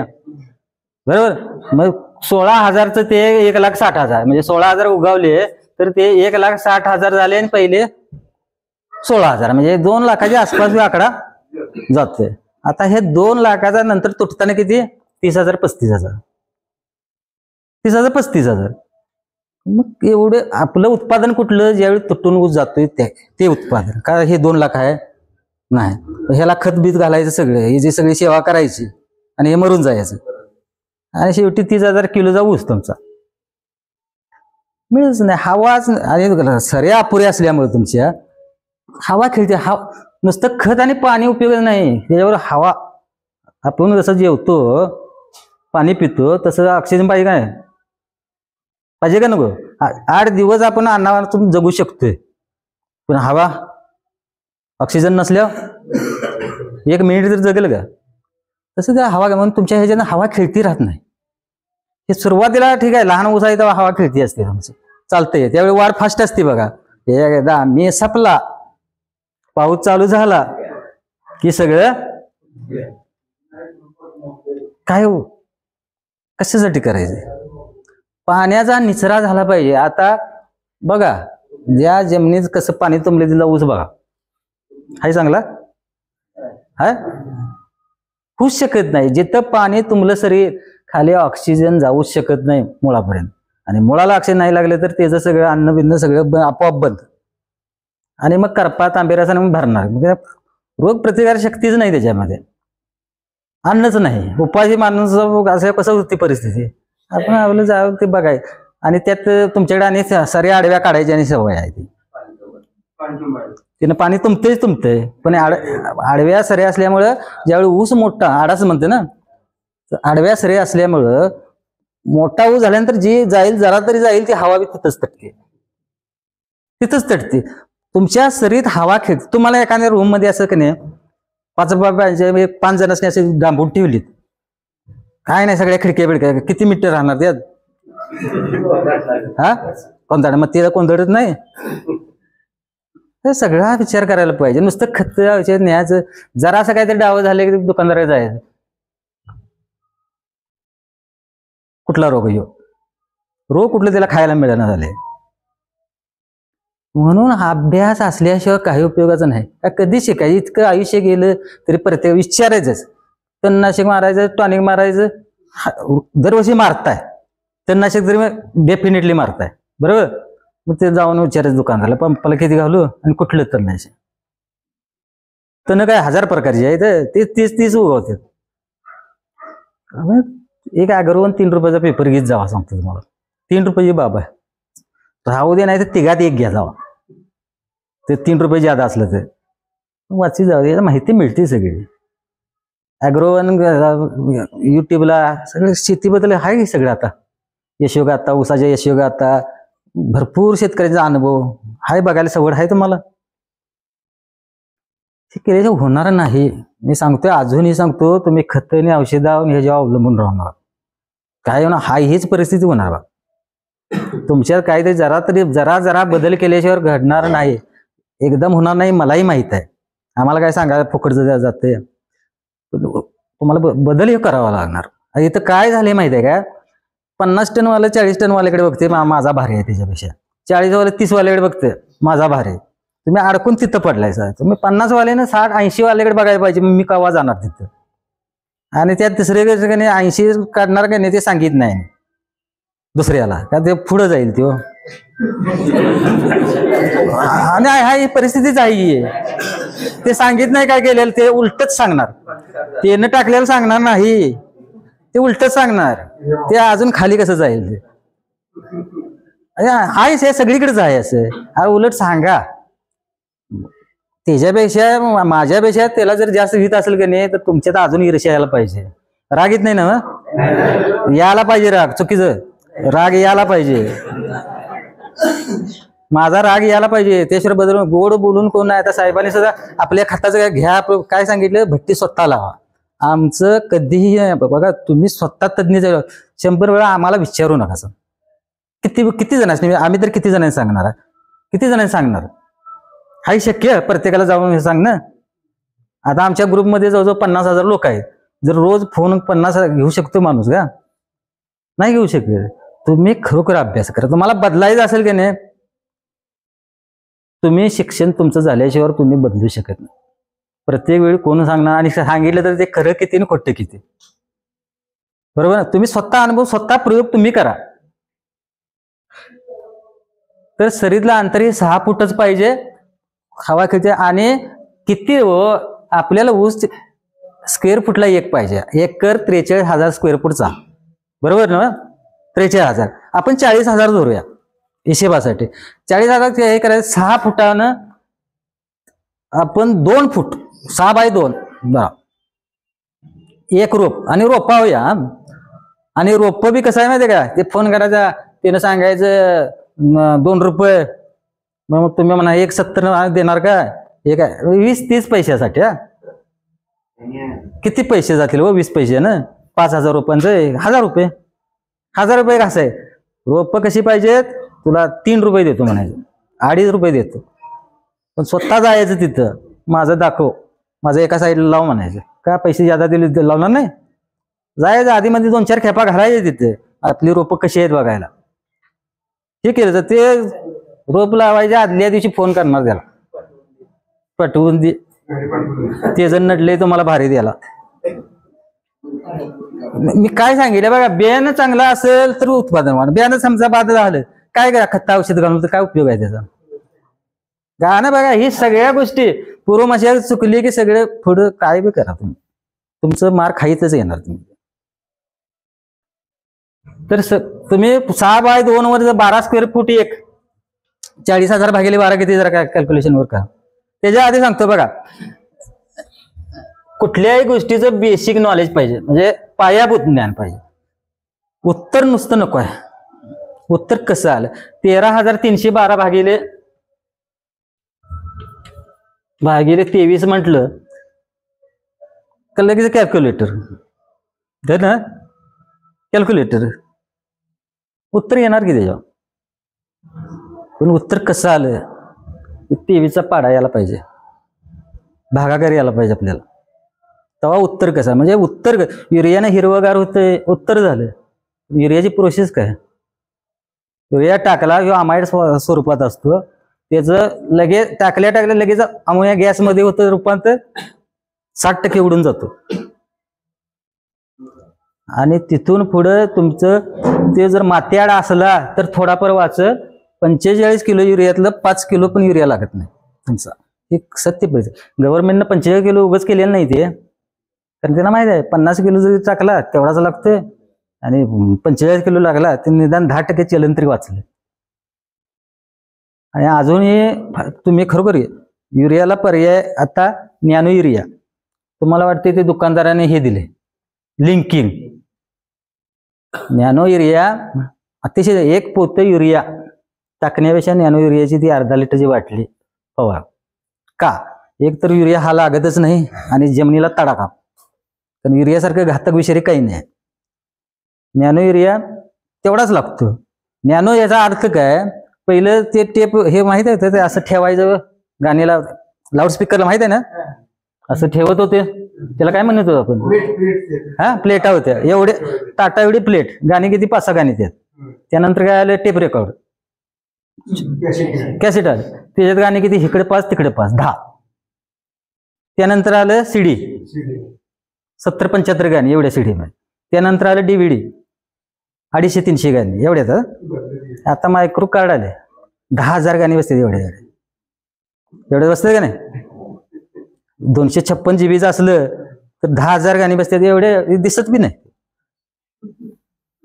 बरोबर. मग 16,000चं ते 1,60,000, म्हणजे 16,000 उगवले तर ते 1,60,000 झाले आणि पहिले 16,000, म्हणजे 2 लाखाच्या आसपास आकडा जातोय. आता हे 2 लाखाचा नंतर तुटताना किती, 30,000, 35,000, 30,000, 35,000. मग एवढं आपलं उत्पादन कुठलं, ज्यावेळी तुटून ऊस जातोय ते उत्पादन. का हे 2 लाख आहे नाही, ह्याला खतबीत घालायचं सगळं, हे जे सगळी सेवा करायची आणि हे मरून जायचं, आणि शेवटी 30,000 किलोचा ऊस तुमचा मिळच नाही. हवाच आणि सऱ्या अपुऱ्या असल्यामुळे तुमच्या हवा खेळते. नुसतं खत आणि पाणी उपयोग नाही, त्याच्यावर हवा. आपण जसं जेवतो, पाणी पितो, तसं ऑक्सिजन पाहिजे काय, पाहिजे का नको. 8 दिवस आपण अन्नातून जगू शकतोय, पण हवा ऑक्सिजन नसल्यावर 1 मिनिट जर जगेल का. तसं त्या हवा, म्हणून तुमच्या ह्याच्यानं हवा खेळती राहत नाही. हे सुरुवातीला ठीक आहे, लहान ऊस आहे तेव्हा हवा खेळती असते तुमची, चालतंय. त्यावेळी वाढ फास्ट असते बघा. एकदा मे सपला, पाऊस चालू झाला की सगळं काय हो, कशासाठी करायचं. पाण्याचा निचरा झाला पाहिजे. आता बघा, ज्या जमिनीत कसं पाणी तुंबले दिला ऊस बघा, हाय चांगला हाय, होऊच शकत नाही. जिथं पाणी तुंबलं सरी खाली ऑक्सिजन जाऊच शकत नाही मुळापर्यंत, आणि मुळाला ऑक्सिजन नाही लागलं तर त्याचं सगळं अन्न बिन्न सगळं आपोआप बंद, आणि मग करपा तांबेरासाने मग भरणार. मग रोग प्रतिकार शक्तीच नाही त्याच्यामध्ये, अन्नच नाही. उपाशी माणूस असं कसं होती परिस्थिती. आपण आपलं जावं ते बघाय, आणि त्यात तुमच्याकडे आणि सारे आडव्या काढायची आणि सवय आहे ती, तिनं पाणी तुंबतंय. पण आडव्या सरे असल्यामुळं ज्यावेळी ऊस मोठा, आडाच म्हणते ना, आडव्या सरे असल्यामुळं मोठा ऊस झाल्यानंतर जी जाईल, जरा तरी जाईल, ती हवा तिथंच तटते. तुमच्या सरीत हवा खेळते. तुम्हाला एखाद्या रूम मध्ये असं की नाही 5 जण असे डांबून ठेवलीत, काय नाही, सगळ्या खिडक्या बिडक्या, किती मीटर राहणार त्यात, हा कोणता, मग तिला कोणतडत नाही. सगळा विचार करायला पाहिजे. नुसतं खत विचार न्यायचं, जरा असं काहीतरी डावं झाले की दुकानदार जायचं, कुठला रोग येऊ, रोग कुठलं त्याला खायला मिळणार झाले. म्हणून अभ्यास असल्याशिवाय काही उपयोगाचं नाही. कधी शिकायचं, इतकं आयुष्य गेलं तरी प्रत्येक विचारायचंच. तणनाशक मारायचं, टॉनिक मारायचं, दरवर्षी मारताय तणनाशक, तरी डेफिनेटली मारताय. बरोबर. मग ते जाऊन विचारायचं दुकानदाराला, पंपाला किती घालू आणि कुठलं तणनाशक. तण काय 1000 प्रकारचे आहेत, ते 30 उगवतात. एक अगरवून 3 रुपयाचा पेपर घेत जावा, सांगतो तुम्हाला. 3 रुपयाची बाबा राहू दे, नाही तर तिघात एक घ्या जावा, ते 3 रुपये ज्यादा असलं तर वाची जाऊ दे. माहिती मिळते सगळी. अॅग्रोवन युट्यूबला सगळं शेतीबद्दल आहे सगळं. आता यशोगाथा, ऊसाच्या यशोगाथा, भरपूर शेतकऱ्यांचा अनुभव हाय, बघायला सवड आहे तुम्हाला. हे केल्याशिवाय होणार नाही. मी सांगतोय, अजूनही सांगतो, तुम्ही खत आणि औषधावर ह्याच्यावर अवलंबून राहणार. काय होणार, हीच परिस्थिती होणार बा. तुमच्यात काहीतरी जरा बदल केल्याशिवाय घडणार नाही, एकदम होणार नाही. मलाही माहित आहे, आम्हाला काय सांगायला फुकटचं जाते. तुम्हाला बदल हे करावा लागणार. इथं काय झाले माहिती आहे का, 50 टनवाला 40 टनवाल्याकडे बघते, माझा भारी आहे त्याच्यापेक्षा. 40वाला 30वाल्याकडे बघते, माझा भारी आहे. तुम्ही अडकून तिथं पडलाय सर. तुम्ही 50वाल्यानं 60-80 वाल्याकडे बघायला पाहिजे. मी केव्हा जाणार तिथं. आणि त्या तिसरे 80 काढणार का नाही ते सांगित नाही दुसऱ्याला, का ते पुढं जाईल तो. आणि ही परिस्थितीच आहे. ते सांगित नाही काय केलेलं, ते उलटच सांगणार. त्यानं टाकलेलं सांगणार नाही, ते उलटच सांगणार. ते अजून खाली कसं जाईल ते. आहेच, हे सगळीकडेच आहे असं. उलट सांगा. त्याच्यापेक्षा माझ्यापेक्षा त्याला जर जास्त भीत असेल की नाही, तर तुमच्यात अजून ईर्ष्या यायला पाहिजे. राग येत नाही ना, यायला पाहिजे राग. चुकीचं राग यायला पाहिजे, माझा राग यायला पाहिजे. त्याशिवाय बदलून गोड बोलून कोण नाही. आता साहेबांनी सुद्धा आपल्या खताचं घ्या काय सांगितलं, भट्टी स्वतः लावा. आमचं कधीही बघा, तुम्ही स्वतः तज्ञ 100 वेळा आम्हाला विचारू नका. किती जणांनी, आम्ही तर किती जणांनी सांगणार, किती जणांनी सांगणार. हाही शक्य प्रत्येकाला जाऊन हे सांग ना. आता आमच्या ग्रुपमध्ये जवळजवळ 50,000 लोक आहेत. जर रोज फोन 50 घेऊ शकतो माणूस का, नाही घेऊ शकत. तुम्ही खरोखर अभ्यास करा. तुम्हाला बदलायचं असेल की नाही, तुम्ही शिक्षण तुमचं झाल्याशिवाय तुम्ही बदलू शकत नाही. प्रत्येक वेळी कोण सांगणार, आणि सांगितलं तर ते खरं किती आणि खोटं किती, बरोबर ना. तुम्ही स्वतः अनुभव, स्वतः प्रयोग तुम्ही करा. तर सरीतला अंतर हे 6 फूटच पाहिजे. हवा खेळते. आणि किती आपल्याला ऊस स्क्वेअर फुटला 1 पाहिजे. एकर 43,000 स्क्वेअर फूटचा, बरोबर ना. 43,000 आपण 40,000 धरूया हिशेबासाठी. 40,000 हे करायचं 6 फुटानं आपण 2 फूट 6 बाय 2 बरं, एक रोप. आणि रोपा होऊया. आणि रोप बी कसं आहे माहिती आहे का, ते फोन करायचा, त्यानं सांगायचं 2 रुपये, मग तुम्ही म्हणा 1,70 देणार का, हे काय 20-30 पैशासाठी. किती पैसे जातील हो, 20 पैसे ना. 5,000 रुपयांचं 1,000 रुपये. 1,000 रुपये कसं आहे, रोप कशी पाहिजेत, तुला 3 रुपये देतो म्हणायचं, 2.5 रुपये देतो. पण स्वतः जायचं तिथं, माझं दाखव, माझं एका साईडला लाव म्हणायचं. का पैसे ज्यादा दिले लावणार नाही. जायचं आधीमध्ये 2-4 खेपा घालायचे तिथे, आपली रोपं कशी आहेत बघायला. हे केलं तर ते रोप लावायच्या आदल्या दिवशी फोन करणार त्याला, पटवून दे, ते जण नडले तुम्हाला भारी द्याला. मी काय सांगितलं बघा, बियाणं चांगलं असेल तर उत्पादन वाढ. बियाणं समजा बाद झालं, काय करा, खत औषध घालून तर काय उपयोग आहे त्याचा. गाणं बघा, ही सगळ्या गोष्टी पूर्वमाशा चुकली की सगळे पुढं काय बी करा तुम्ही, तुमचं मार खाईतच येणार तुम्ही. तर तुम्ही 6 बाय 2 वर 12 स्क्वेअर फूट 40,000 भागिले 12 किती, जरा काय कॅल्क्युलेशन वर का. त्याच्या आधी सांगतो बघा, कुठल्याही गोष्टीचं बेसिक नॉलेज पाहिजे, म्हणजे पायाभूत ज्ञान पाहिजे. उत्तर नुसतं नको आहे. उत्तर कसं आलं, 13,312 भागिले 23 म्हटलं तर लगेच कॅल्क्युलेटर धर ना, कॅल्क्युलेटर उत्तर येणार की त्याच्यावर. पण उत्तर कसं आलं, 23चा पाडा यायला पाहिजे, भागाकार यायला पाहिजे आपल्याला, तेव्हा उत्तर कसं. म्हणजे उत्तर युरियानं हिरवगार होतंय, उत्तर झालं. युरियाची प्रोसेस काय, युरिया टाकला किंवा अमाइड स्वरूपात असतो, त्याचं लगेच टाकल्या लगेच अमोनिया गॅसमध्ये होतं रूपांतर, 60% उडून जातो. आणि तिथून पुढं तुमचं ते जर मातीआड असला तर थोडाफार वाच, 45 किलो युरियातलं 5 किलो पण युरिया लागत नाही तुमचा. एक सत्य पैसे गव्हर्नमेंटनं 45 किलो उगच केलेलं नाही ते, कारण त्यांना माहिती आहे 50 किलो जरी टाकला तेवढाच लागतोय, आणि 45 किलो लागला ते निदान 10% चलन तरी वाचलं. आणि अजूनही तुम्ही खरोखर युरियाला पर्याय आता नॅनो युरिया, तुम्हाला वाटते ते दुकानदाराने हे दिले लिंकिंग. नॅनो युरिया अतिशय 1 पोतं युरिया टाकण्यापेक्षा नॅनो युरियाची ती अर्धा लिटरची बाटली फवारा. का? एक तर युरिया हा लागतच नाही आणि जमिनीला तडाखा, कारण युरियासारखं घातक विषारी काही नाही. नॅनो युरिया तेवढाच लागतो. नॅनो याचा अर्थ काय? पहिलं ते टेप हे माहित आहे ते असं ठेवायचं गाण्याला, लाऊडस्पीकरला माहित आहे ना, असं ठेवत होते, त्याला काय म्हणत होतो आपण? हा, प्लेटा होत्या एवढे, ताटा एवढी प्लेट, गाणी किती 5-6 गाणी त्यात. त्यानंतर काय आलं? टेप रेकॉर्ड, कॅसेट आलं, त्याच्यात गाणी किती? इकडे 5 तिकडे 5, 10. त्यानंतर आलं सीडी, 70-75 गाणी एवढ्या सीडी मध्ये. त्यानंतर आलं DVD, 250-300 गाणी एवढ्यात. आता मायक्रो कार्ड आले, 10,000 गाणी बसते एवढे बसते का नाही? 256 GB असलं तर 10,000 गाणी बसतात, एवढे दिसत बी नाही.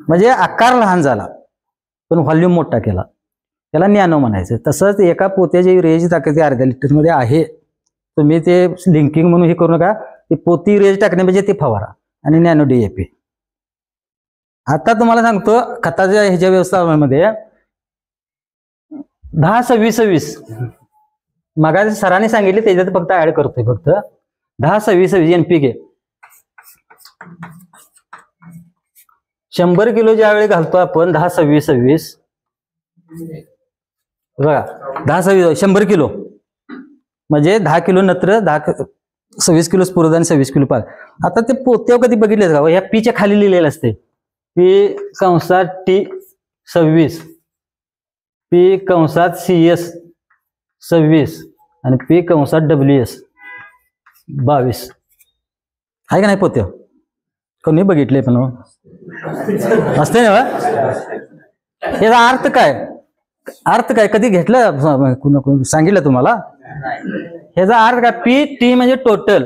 म्हणजे आकार लहान झाला पण व्हॉल्यूम मोठा केला, त्याला नॅनो म्हणायचं. तसंच एका पोत्याची युरियाची ताकद अर्ध्या लिटर मध्ये आहे. तुम्ही ते लिंकिंग म्हणून हे करू नका. ते पोती युरियाची टाकण्यापेक्षा ते फवारा आणि नॅनो DAP. आता तुम्हाला सांगतो खताच्या ह्याच्या व्यवस्थापनामध्ये 10-26-26 मग सरांनी सांगितले त्याच्यात फक्त ऍड करतोय. फक्त 10-26-26 NPK 100 किलो ज्यावेळी घालतो आपण, 10-26-26 बघा, 10-26 100 किलो म्हणजे 10 किलो नत्र, 26 किलो स्फुरद आणि 26 किलो पाल. आता ते पोत्यावर कधी बघितले का? ह्या पीच्या खाली लिहिलेलं असते P कंसात T26, P कंसात CS 26 आणि P कंसात WS 22. आहे का नाही पोत्या? कोणी बघितले पण असते ना. याचा अर्थ काय? अर्थ काय कधी घेतलं? सांगितलं तुम्हाला? ह्याचा अर्थ काय? PT म्हणजे टोटल.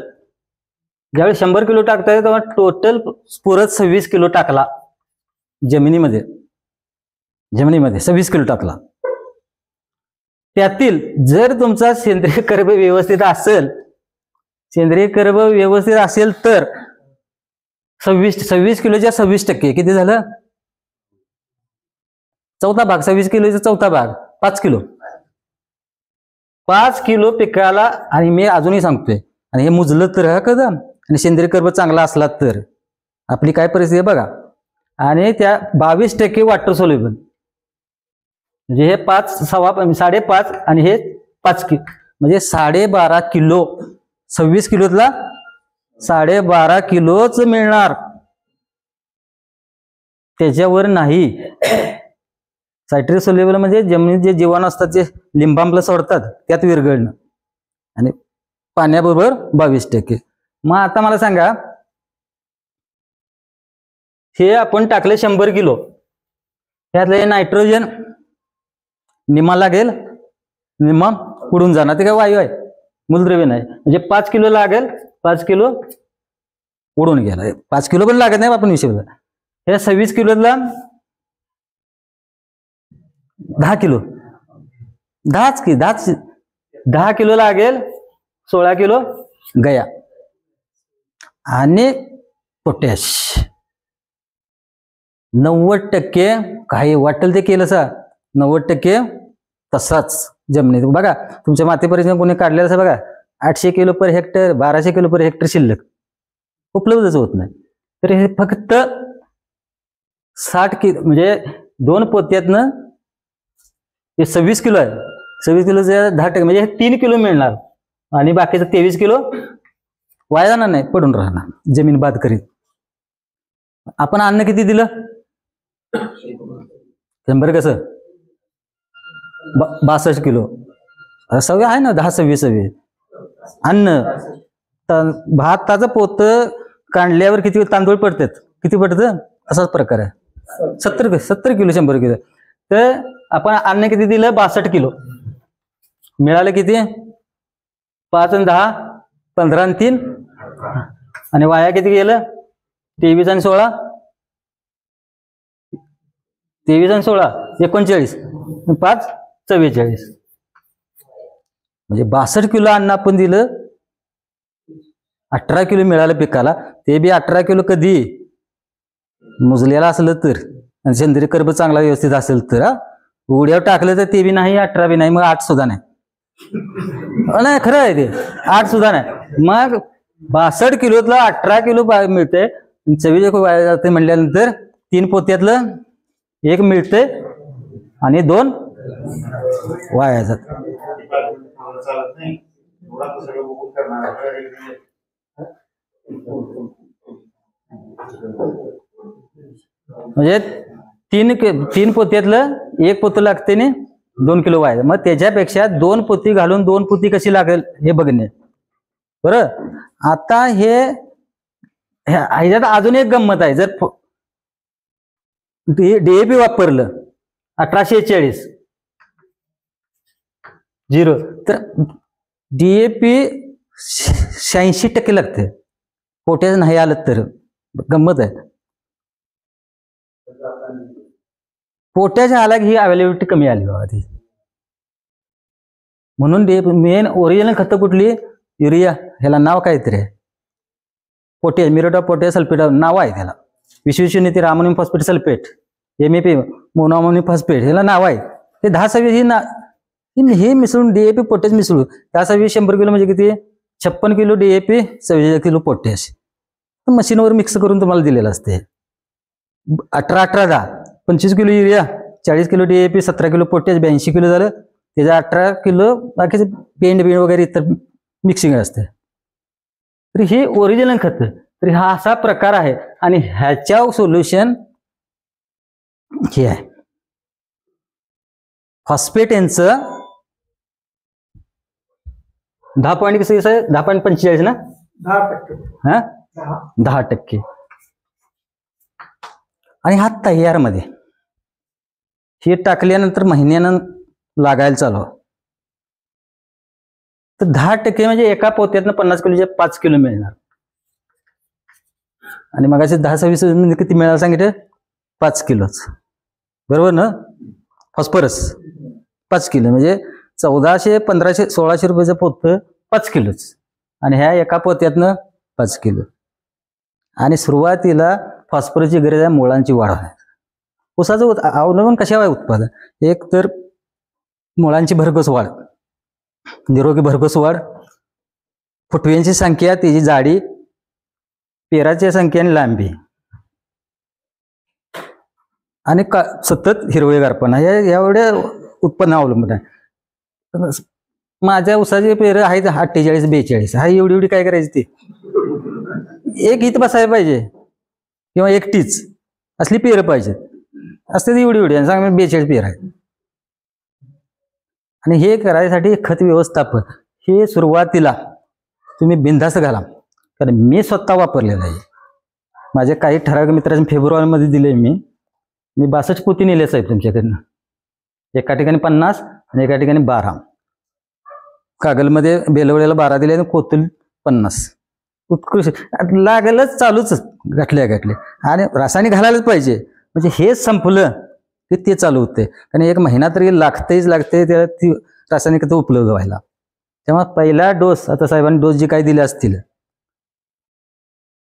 ज्यावेळी 100 किलो टाकताय तेव्हा टोटल स्फुरद 26 किलो टाकला जमिनीमध्ये 26 किलो टाकला. त्यातील जर तुमचा सेंद्रिय कर्ब व्यवस्थित असेल, तर 26 किलोच्या 26% किती झालं? चौथा भाग. 26 किलोचा चौथा भाग 5 किलो. 5 किलो पिकाला. आणि मी अजूनही सांगतोय, आणि हे मुजलं तर हा कदम आणि सेंद्रिय कर्ब चांगला असला तर आपली काय परिस्थिती आहे बघा. आणि त्या 22% वॉटर सोल्युबल, म्हणजे हे 5.5 आणि हे 5 किलो, म्हणजे 12.5 किलो. 26 किलोतला 12.5 किलोच मिळणार, त्याच्यावर नाही. सायट्रिक सोल्युबल म्हणजे जमिनीत जे जीवाणू असतात जे लिंबांबला सोडतात त्यात विरघळणं, आणि पाण्याबरोबर 22%. मग आता मला सांगा, हे आपण टाकले 100 किलो, त्यातले नायट्रोजन निम्मा लागेल, निम्मा उडून जाणार. ते काय वायू आहे, मूलद्रव्य नाही. म्हणजे 5 किलो लागेल, 5 किलो उडून गेला. 5 किलो पण लागत नाही आपण विषय. हे 26 किलोला 10 किलो, 10 किलो लागेल, 16 किलो गया. आणि पोटॅश 90%. काही वाटेल ते केलं सा, 90% तसाच जमिनीत. बघा तुमच्या माती परीक्षण कोणी काढलेलं असं बघा, 800 kilo per hectare, 1200 kilo per hectare शिल्लक उपलब्धच होत नाही. तर हे फक्त 60 किलो, म्हणजे 2 पोत्यातनं हे 26 किलो आहे. 26 किलोचे 10%, म्हणजे हे 3 किलो मिळणार, आणि बाकीचं 23 किलो वाया जाणार नाही, पडून राहणार जमीन बाद करीत. आपण अन्न किती दिलं? 100 कसं 62 किलो. सगळं आहे ना, 10-26 अन्न. भाताचं पोत काढल्यावर किती तांदूळ पडतात? किती पडतं? असाच प्रकार आहे. 70 किलो 100 किलो. तर आपण अन्न किती दिलं? 62 किलो. मिळालं किती? 5 आणि 10 15 आणि 3, आणि वाया किती गेलं? 23 आणि 16 39, 5 44. म्हणजे 62 किलो अन्न आपण दिलं, 18 किलो मिळालं पिकाला. ते बी 18 किलो कधी मोजलेला असलं तर, आणि सेंद्रिय कर्ब चांगला व्यवस्थित असेल तर उड्यावर टाकलं तर ते बी नाही, 18 बी नाही, मग 8 सुद्धा नाही. नाही खरं आहे ते, 8 सुद्धा नाही. मग 62 किलोतला 18 किलो मिळते. 24 वाया जाते म्हटल्यानंतर 3 पोत्यातलं 1 मिळते आणि 2 वाया जात. म्हणजे 3 पोत्यातलं 1 पोतं लागते ने 2 किलो वाया. मग त्याच्यापेक्षा 2 पोती घालून 2 पोती कशी लागेल हे बघणे. बरं, आता ह्याच्यात अजून एक गंमत आहे. जर DAP वापरलं 1840 तर DAP 86% लागते. पोटॅश नाही आलं तर गंमत आहे. पोटॅश आला की ही अवेलेबिलिटी कमी आली बाबा ती. म्हणून DAP मेन ओरिजिनल खतं कुठली? युरिया. ह्याला नाव काहीतरी आहे, potash, muriate of potash sulphate नाव आहे त्याला. 20-20 ammonium phosphate sulphate, MAP monoammonium phosphate, ह्याला नाव आहे. ते 10-26 हे मिसळून DAP पोटॅश मिसळून 10-26 100 किलो म्हणजे किती? 56 किलो DAP 46 किलो पोटॅश मशीनवर मिक्स करून तुम्हाला दिलेलं असते. 18-18-10 25 kilo urea, 40 kilo DAP, 17 kilo potash, 82 kilo झालं. त्याचं 18 किलो बाकीचे पेंड वगैरे इतर मिक्सिंग असते. तर हे ओरिजिनल खत. तर हा असा प्रकार आहे आणि ह्याच्या सोल्युशन हे आहे. फॉस्फेट यांचं 10 पॉईंट कसं आहे? 10.45 ना? 10%. हा 10%. आणि हा तयार मध्ये हे टाकल्यानंतर महिन्यानं लागायला चालू. तर 10% म्हणजे एका पोत्यातनं 50 किलोचे 5 किलो मिळणार. आणि मग 10-26 किती मिळायला सांगितलं? 5 किलोच. बरोबर ना? फॉस्फरस 5 किलो म्हणजे 1400, 1500, 1600 रुपयाचं पोतं 5 किलोच. आणि ह्या एका पोत्यातनं 5 किलो. आणि सुरुवातीला फॉस्फरसची गरज आहे मुळांची वाढ होण्यात. ऊसाचं अवलंबन कशावर उत्पादन? एक तर मुळांची भरघोस वाढ, निरोगी भरघोस वाढ, फुटव्यांची संख्या, त्याची जाडी, पेराची संख्या आणि लांबी, आणि सतत हिरवेगारपणा एवढ्या उत्पन्न अवलंबून आहे. माझ्या ऊसाचे पेरं आहेत 48-42. हा एवढी काय करायची? ती एक हित बसायला पाहिजे किंवा एकटीच असली पेरं पाहिजेत. असते ती एवढी आणि सांग 42 पेर आहेत. आणि हे करायसाठी खत व्यवस्थापन हे सुरुवातीला तुम्ही बिनधास्त घाला. कारण मी स्वतः वापरलेलं आहे. माझे काही ठराविक मित्रांनी फेब्रुवारीमध्ये दिले. मी 62 पोती नेले साहेब तुमच्याकडनं. एका ठिकाणी 50 आणि एका ठिकाणी 12. कागलमध्ये बेलवड्याला 12 दिले आणि कोतुल 50. उत्कृष्ट लागलच चालूच गाठल्या. आणि रासायनिक घालायलाच पाहिजे. म्हणजे हे संपलं की ते चालू होते. कारण 1 महिना तरी लागते त्याला ती रासायनिक खतं उपलब्ध व्हायला. तेव्हा पहिला डोस, आता साहेबांनी डोस जे काही दिले असतील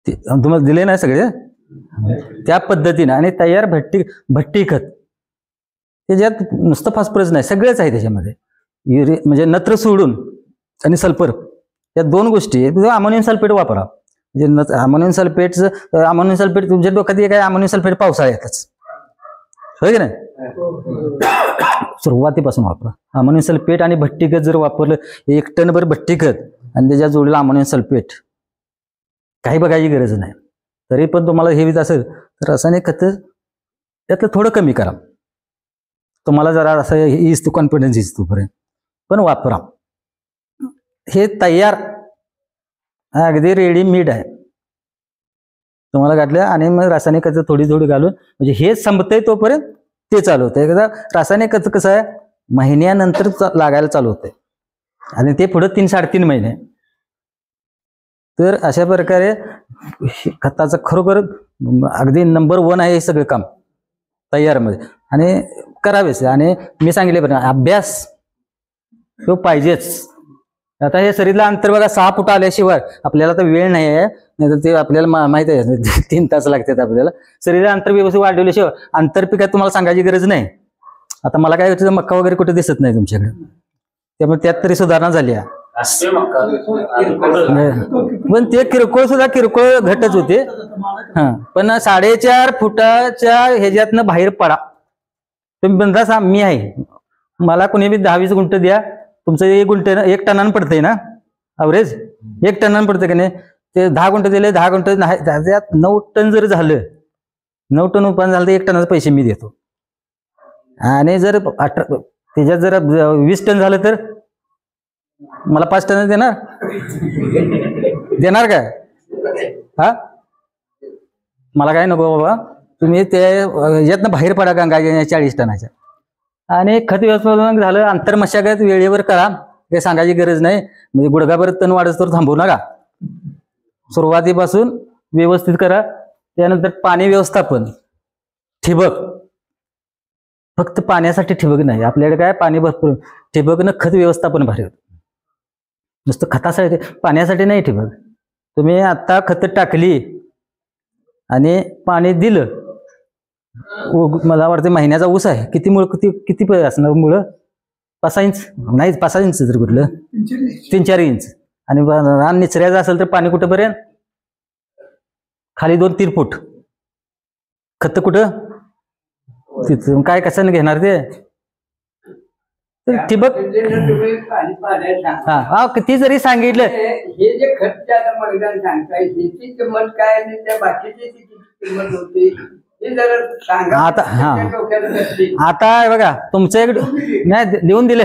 ते तुम्हाला दिले नाही सगळे त्या पद्धतीने. आणि तयार भट्टी खत त्याच्यात नुसतं फॉस्फरस नाही, सगळेच आहे त्याच्यामध्ये. म्हणजे नत्र सोडून आणि सल्फर या 2 गोष्टी. अमोनियम सल्फेट वापरा. म्हणजे अमोनियम सल्फेट तुमच्या डोक्यात काय? अमोनियम सल्फेट पावसाळ्यातच, होय की नाही? सुरुवातीपासून वापरा अमोनियम सल्फेट. आणि भट्टी खत जर वापरलं 1 टनभर भट्टी खत आणि त्याच्या जोडीला अमोनियम सल्फेट, काही बघायची गरज नाही. तरी पण तुम्हाला हे असेल तर रासायनिक खत त्यातलं थोडं कमी करा. तुम्हाला जरा असं इजतो, कॉन्फिडन्स इजतो पर्यंत पण वापरा. हे तयार अगदी रेडीमेड आहे तुम्हाला घातलं. आणि मग रासायनिक खत थोडी घालून म्हणजे हे संपतंय तोपर्यंत ते चालू होतं. एकदा रासायनिक खत कसं आहे महिन्यानंतर लागायला चालू होतंय आणि ते पुढे 3-3.5 महिने. तर अशा प्रकारे खताचं खरोखर अगदी नंबर 1 आहे हे सगळं काम तयारमध्ये. आणि करावेच. आणि मी सांगितले पण अभ्यास तो पाहिजेच. आता हे सरीतलं अंतर बघा 6 फूट आल्याशिवाय आपल्याला तर वेळ नाही आहे, नाही तर ते आपल्याला माहिती आहे 3 तास लागतात आपल्याला. सरीतलं अंतर व्यवस्थित वाढवल्याशिवाय आंतरपिकात तुम्हाला सांगायची गरज नाही. आता मला काय होतं, मक्का वगैरे कुठे दिसत नाही तुमच्याकडे, त्यामुळे त्यात तरी सुधारणा झाली आहे. पण ते किरकोळ सुद्धा किरकोळ घटच होते. हा, पण 4.5 फुटाच्या ह्याच्यातनं बाहेर पडा तुम्ही. बंदास मी आहे, मला कोणी बी 10-20 गुंठ द्या, तुमचं 1 गुंठ 1 टनानं पडतंय ना अवरेज, 1 टनानं पडतं की नाही. ते 10 गुंठ दिले, 10 गुंठ नाही, त्यात 9 टन जर झालं, 9 टन उत्पन्न झालं तर 1 टनाचे पैसे मी देतो. आणि जर त्याच्यात जर 20 टन झालं तर मला 5 टन देणार काय? हा, मला काय नको बाबा, तुम्ही ते यातनं बाहेर पडा गंगा 40 टनाच्या. आणि खत व्यवस्थापन झालं, आंतरमशागत वेळेवर करा, हे सांगायची गरज नाही. म्हणजे गुडघाभर तण वाढत तर थांबू नका, सुरुवातीपासून व्यवस्थित करा. त्यानंतर पाणी व्यवस्थापन, ठिबक, फक्त पाण्यासाठी ठिबक नाही आपल्याकडे, काय पाणी भरपूर, ठिबकनं खत व्यवस्थापन भारी होतं. नुसतं खतासाठी, पाण्यासाठी नाही ठिबक. तुम्ही आता खत टाकली आणि पाणी दिलं, मला वाटतं महिन्याचा ऊस आहे, किती मुळ किती असणार मुळं? 5-6 इंच नाही, 5-6 इंच तर कुठलं, 3-4 इंच. आणि रान निचऱ्याचं असेल तर पाणी कुठंपर्यंत? खाली 2-3 फूट. खत कुठं? तिथं काय कशाने घेणार ते? ठिबक. हा, किती जरी सांगितलं, हे जे खत मैदान सांगताय ह्याची किंमत काय आणि त्या बाकीची किंमत होती हे जरा सांगा. आता हा, आता बघा तुमच्या नाही लिहून दिले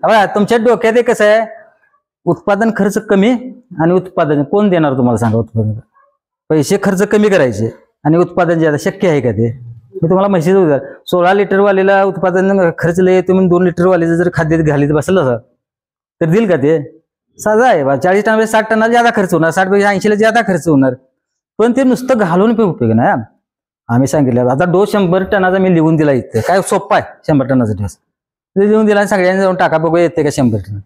बघा, तुमच्या डोक्यात कसं आहे, उत्पादन खर्च कमी आणि उत्पादन कोण देणार तुम्हाला सांगा? उत्पादन पैसे खर्च कमी करायचे आणि उत्पादन जे शक्य आहे का ते? मी तुम्हाला म्हशीच उदाहरण, 16 लिटर वालीला उत्पादन खर्च लय, तुम्ही 2 लिटर वालीचं जर खाद्य घालीत बसलं तर देईल का ते? साधा आहे बा. 40 टन 60 टनाला ज्यादा खर्च होणार, 60-80ला ज्यादा खर्च होणार, पण ते नुसतं घालून उपयोग नाही. आम्ही सांगितलं आता डोस 100 टनाचा मी लिहून दिला, इथे काय सोप्पा आहे 100 टनाचा डोस लिहून दिला, सगळ्यांनी जाऊन टाका बघू येते का 100 टन,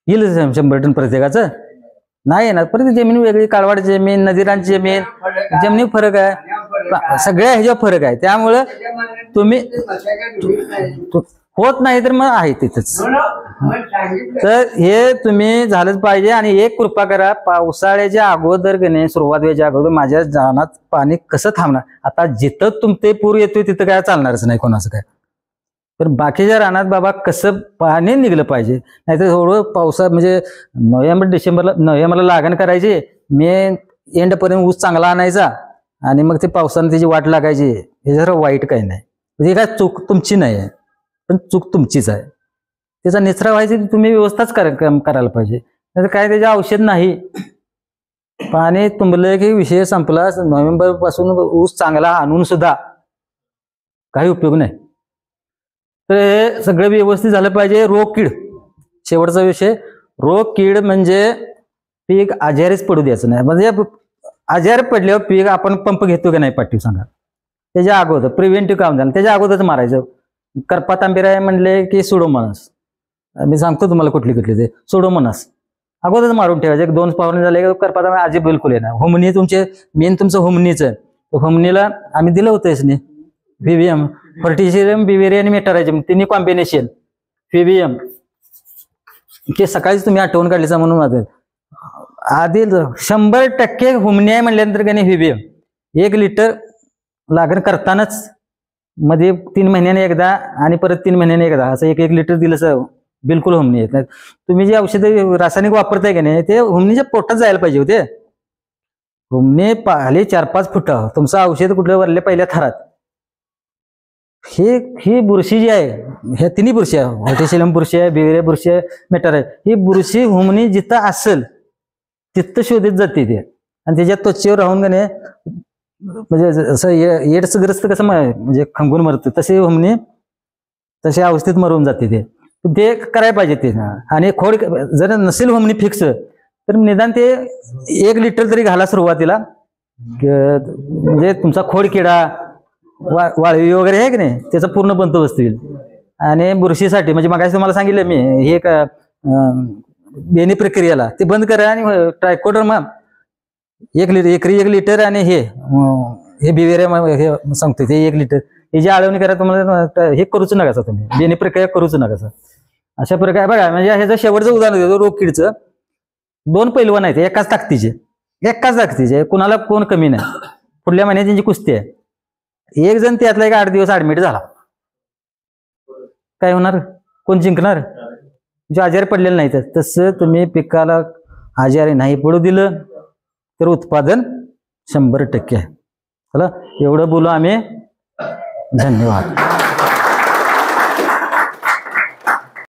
येईल 100 टन प्रत्येकाचं? नाही येणार. परत जमीन वेगळी, काळवाड जमीन, नदीरांची जमीन, जमिनी फरक आहे, सगळ्या ह्याच्यावर फरक आहे. त्यामुळं तुम्ही होत नाही तर मग आहे तिथंच. तर हे तुम्ही झालंच पाहिजे. आणि एक कृपा करा, पावसाळ्याच्या अगोदर गणे, सुरुवात व्हायच्या अगोदर माझ्या रानात पाणी कसं थांबणार? आता जिथं तुमचे पूर येतोय तिथं काय चालणारच नाही कोणाचं काय, पण बाकीच्या रानात बाबा कसं पाणी निघलं पाहिजे. नाहीतर थोडं पावसा म्हणजे नोव्हेंबरला लागण करायची, मे एंडपर्यंत ऊस चांगला आणायचा आणि मग ते पावसानं त्याची वाट लागायची. हे जरा वाईट काही नाही, म्हणजे काय चूक तुमची नाही आहे, पण चूक तुमचीच आहे. त्याचा निचरा व्हायची तुम्ही व्यवस्थाच करायला पाहिजे. नाही तर काय त्याचे औषध नाही, पाणी तुंबलं की विषय संपला. नोव्हेंबर पासून ऊस चांगला आणून सुद्धा काही उपयोग नाही. तर हे सगळं व्यवस्थित झालं पाहिजे. रोग कीड शेवटचा विषय, रोग कीड म्हणजे पीक आजारीच पडू द्यायचं नाही. म्हणजे आजार पडल्यावर पीक आपण पंप घेतो की नाही पाठीव सांगा, त्याच्या अगोदर प्रिव्हेंटिव्ह काम झालं, त्याच्या अगोदरच मारायचं. करपा तांबेरा म्हणले की सुडोमोनास, मी सांगतो तुम्हाला कुठली कुठली ते सुडोमोनास अगोदरच मारून ठेवायचे. 2 फवारणी झाले करपा तांबेरा आजी बिलकुल येणार. होमनी तुमचे मेन तुमचं होमनीच आहे, होमनीला आम्ही दिलं होतं इसने व्हीव्हीएम, फर्टिशियम, बिवेरिया आणि मेटारायझम तिन्ही कॉम्बिनेशन व्हीव्हीएम, ते सकाळीच तुम्ही आठवण काढलीचा म्हणून आधी 100% हुमणी आहे म्हणल्यानंतर का नाही व्हीव्हीएम 1 लिटर लागण करतानाच मध्ये 3 महिन्याने एकदा आणि परत 3 महिन्याने एकदा असं 1 लिटर दिलं सर, बिलकुल हुमणी येत नाही. तुम्ही जे औषधं रासायनिक वापरताय का नाही ते हुमणीच्या पोटात जायला पाहिजे होते. हुमणी पाहिले 4-5 फुट तुमचं औषध कुठलं वरले पहिल्या थरात. ही बुरशी जी आहे, ह्या तिन्ही बुरशी आहे, व्हॉर्टिशियम बुरशी आहे, बिवेरिया बुरशी आहे, मेटर आहे, ही बुरशी हुमणी जिथं असेल तिथं शोधित जाते ते आणि त्याच्या त्वचेवर राहून गणे म्हणजे जसं एड्सग्रस्त कसं म्हणजे खंगून मरतं तसे हुमणी तशा अवस्थेत मरून जाते. ते करायला पाहिजे ते. आणि खोड जर नसेल हुमणी फिक्स तर निदान ते 1 लिटर तरी घाला सुरुवातीला, म्हणजे तुमचा खोड किडा वाळवी वगैरे आहे की नाही त्याचा पूर्ण बंदोबस्त होईल. आणि बुरशीसाठी म्हणजे मग तुम्हाला सांगितलं मी हे बेनी प्रक्रियेला ते बंद करा आणि ट्रायकोडर्मा 1 लिटर आणि हे बिवेरिया हे सांगतो ते 1 लिटर हे जे आळवणी करा तुम्हाला हे करूच नका तुम्ही बेनी प्रक्रिया करूच नका. अशा प्रकारे बघा म्हणजे ह्याचं शेवटचं उदाहरण देतो. रोगकीडचं 2 पैलवान आहेत एकाच ताकदीचे कुणाला कोण कमी नाही. पुढल्या महिन्यात त्यांची कुस्ती आहे. एक जण त्यातला 8 दिवस ऍडमिट झाला, काय होणार? कोण जिंकणार? जे आजारी पडलेले नाही. तसं तुम्ही पिकाला आजारी नाही पडू दिलं तर उत्पादन 100% आहे. चला एवढं बोलू आम्ही. धन्यवाद.